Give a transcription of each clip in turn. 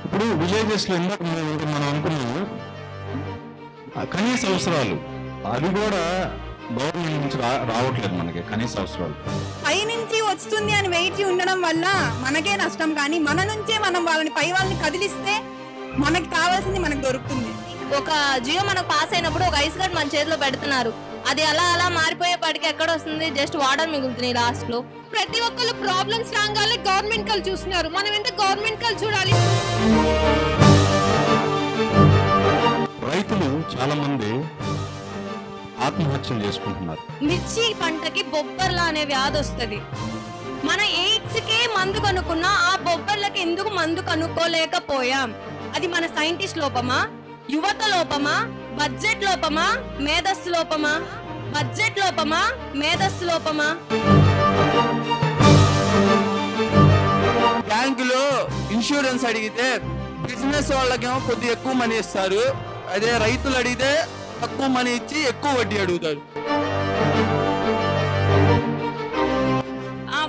ఇప్పుడు విలేజెస్లో ఇందాక మనం అనుకున్నాము కనీస అవసరాలు అవి కూడా గవర్నమెంట్ నుంచి రావట్లేదు మనకి. కనీస అవసరాలు పై నుంచి వస్తుంది అని వెయిట్ ఉండడం వల్ల మనకే నష్టం. కానీ మన నుంచే మనం పై వాళ్ళని కదిలిస్తే మనకి కావాల్సింది మనకు దొరుకుతుంది. ఒక జియో మనకు పాస్ అయినప్పుడు ఒక ఐస్ కార్డ్ మన చేతిలో పెడుతున్నారు. అది అలా మారిపోయేపాటికి ఎక్కడ వస్తుంది, జస్ట్ వాటర్ మిగులుతుంది లాస్ట్ లో. ప్రతి ఒక్కరు ప్రాబ్లమ్స్ రాగానే గవర్నమెంట్ కల్ చూస్తున్నారు. మనం ఎంత గవర్నమెంట్ కల్ చూడాలి. రైతులు చాలా మంది ఆత్మహత్యలు చేసుకుంటున్నారు. మిర్చి పంటకి బొబ్బర్ల అనే వ్యాధి వస్తుంది. మన ఎయిడ్స్ కే మందు కనుక్కున్నా ఆ బొబ్బర్లకి ఎందుకు మందు కనుక్కోలేకపోయాం? అది మన సైంటిస్ట్ లోపమా, యువత లోపమా, బడ్జెట్ లోపమా, మేధస్సు లోపమా? బడ్జెట్ లోపమా, మేధస్సు లోపమా? బ్యాంకులో ఇన్సూరెన్స్ అడిగితే బిజినెస్ వాళ్ళకేమో కొద్దిగా ఎక్కువ మనీ ఇస్తారు. అదే రైతులు అడిగితే తక్కువ మనీ ఇచ్చి ఎక్కువ వడ్డీ అడుగుతారు.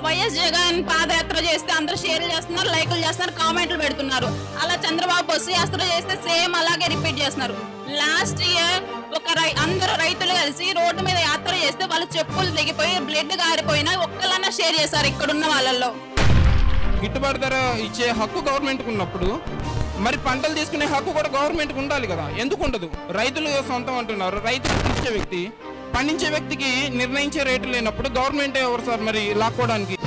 వైఎస్ జగన్ పాదయాత్ర చేస్తే అందరూ షేర్లు చేస్తున్నారు, లైకులు చేస్తున్నారు, కామెంట్లు పెడుతున్నారు. అలా చంద్రబాబు బస్సు యాత్ర చేస్తే సేమ్ అలాగే రిపీట్ చేస్తున్నారు. లాస్ట్ ఇయర్ అందరూ రైతులు కలిసి రోడ్డు మీద యాత్ర చేస్తే వాళ్ళు చెప్పులు దిగిపోయి బ్లడ్ గారిపోయినా ఒక్కలన్నా షేర్ చేశారు ఇక్కడున్న వాళ్ళల్లో. గిట్టుబాటు ధర ఇచ్చే హక్కు గవర్నమెంట్కి ఉన్నప్పుడు మరి పంటలు తీసుకునే హక్కు కూడా గవర్నమెంట్కి ఉండాలి కదా. ఎందుకు ఉండదు? రైతులు సొంతం అంటున్నారు. రైతులు పండించే వ్యక్తి, పండించే వ్యక్తికి నిర్ణయించే రేటు లేనప్పుడు గవర్నమెంట్ ఎవరు సార్ మరి లాక్కోవడానికి?